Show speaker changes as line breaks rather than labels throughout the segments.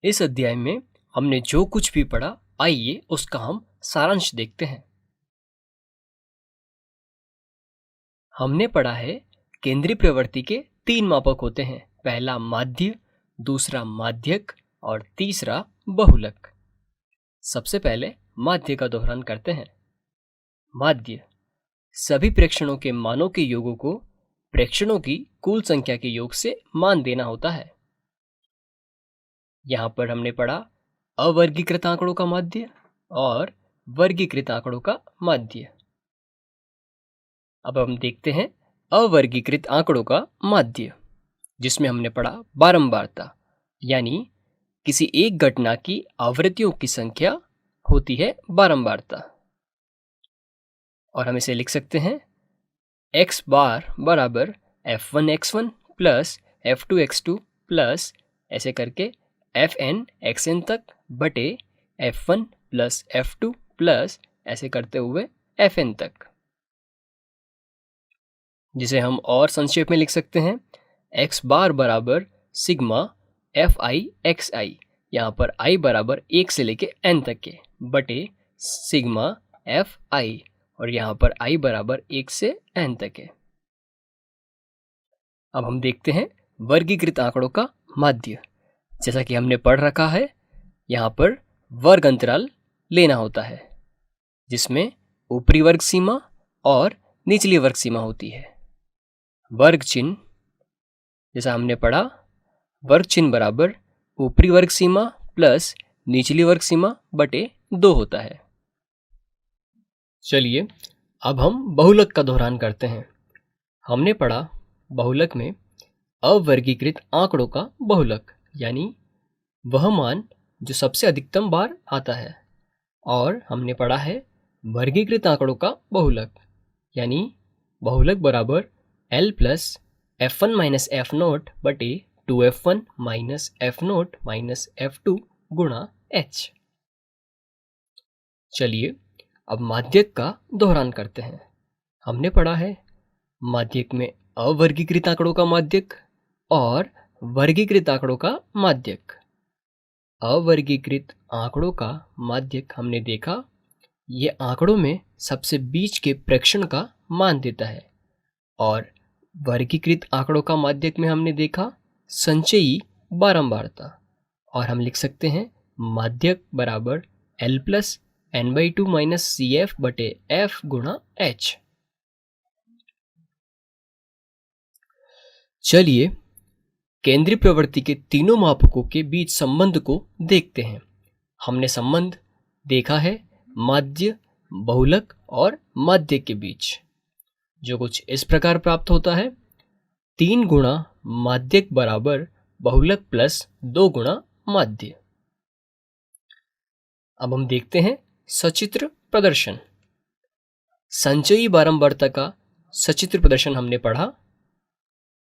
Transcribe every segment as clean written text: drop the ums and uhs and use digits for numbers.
इस अध्याय में हमने जो कुछ भी पढ़ा, आइए उसका हम सारांश देखते हैं। हमने पढ़ा है केंद्रीय प्रवृत्ति के 3 मापक होते हैं। पहला माध्य, दूसरा माध्यक और तीसरा बहुलक। सबसे पहले माध्य का दोहरान करते हैं। माध्य सभी प्रेक्षणों के मानों के योगों को प्रेक्षणों की कुल संख्या के योग से मान देना होता है। यहाँ पर हमने पढ़ा अवर्गीकृत आंकड़ों का माध्य और वर्गीकृत आंकड़ों का माध्य। अब हम देखते हैं अवर्गीकृत आंकड़ों का माध्य, जिसमें हमने पढ़ा बारंबारता, यानी किसी एक घटना की आवृत्तियों की संख्या होती है बारंबारता। और हम इसे लिख सकते हैं x बार बराबर f1x1 प्लस f2x2 प्लस ऐसे करके fn xn तक बटे f1 प्लस f2 प्लस ऐसे करते हुए fn तक, जिसे हम और संक्षेप में लिख सकते हैं x बार बराबर सिग्मा fi xi, यहाँ पर i बराबर 1 से लेके n तक के बटे सिग्मा fi, और यहाँ पर i बराबर 1 से n तक है। अब हम देखते हैं वर्गीकृत आंकड़ों का माध्य। जैसा कि हमने पढ़ रखा है, यहाँ पर वर्ग अंतराल लेना होता है, जिसमें ऊपरी वर्ग सीमा और निचली वर्ग सीमा होती है। वर्ग चिन्ह, जैसा हमने पढ़ा, वर्ग चिन्ह बराबर ऊपरी वर्ग सीमा प्लस निचली वर्ग सीमा बटे 2 होता है। चलिए अब हम बहुलक का दोहरान करते हैं। हमने पढ़ा बहुलक में अवर्गीकृत आंकड़ों का बहुलक, यानी वह मान जो सबसे अधिकतम बार आता है। और हमने पढ़ा है वर्गीकृत आंकड़ों का बहुलक, यानी बहुलक बराबर L plus f1 minus F note बटे 2f1 minus F note minus f2 गुणा h। चलिए अब माध्यक का दोहरान करते हैं। हमने पढ़ा है माध्यक में अवर्गीकृत आंकड़ों का माध्यक और वर्गीकृत आंकड़ों का माध्यक। अवर्गीकृत आंकड़ों का माध्यक हमने देखा, ये आंकड़ों में सबसे बीच के प्रेक्षण का मान देता है। और वर्गीकृत आंकड़ों का माध्यक में हमने देखा संचयी बारंबारता। और हम लिख सकते हैं माध्यक बराबर L plus n/2 minus C F बटे एफ गुणा h। चलिए केंद्रीय प्रवृत्ति के तीनों मापकों के बीच संबंध को देखते हैं। हमने संबंध देखा है माध्य, बहुलक और माध्यक के बीच, जो कुछ इस प्रकार प्राप्त होता है 3 गुणा माध्यक बराबर बहुलक प्लस 2 गुणा माध्य। अब हम देखते हैं सचित्र प्रदर्शन। संचयी बारंबारता का सचित्र प्रदर्शन हमने पढ़ा।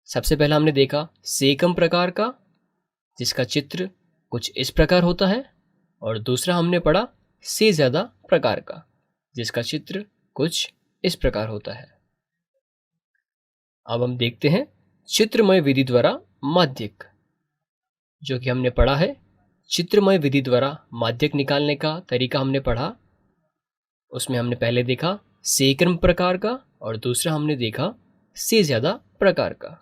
सबसे पहला हमने देखा सेकम प्रकार का, जिसका चित्र कुछ इस प्रकार होता है, और दूसरा हमने पढ़ा से ज्यादा प्रकार का, जिसका चित्र कुछ इस प्रकार होता है। अब हम देखते हैं चित्रमय विधि द्वारा माध्यक, जो कि हमने पढ़ा है चित्रमय विधि द्वारा माध्यक निकालने का तरीका हमने पढ़ा। उसमें हमने पहले देखा सेक्रम प्रकार का और दूसरा हमने देखा से ज्यादा प्रकार का।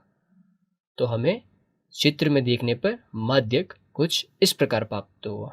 तो हमें चित्र में देखने पर माध्यक कुछ इस प्रकार प्राप्त हुआ।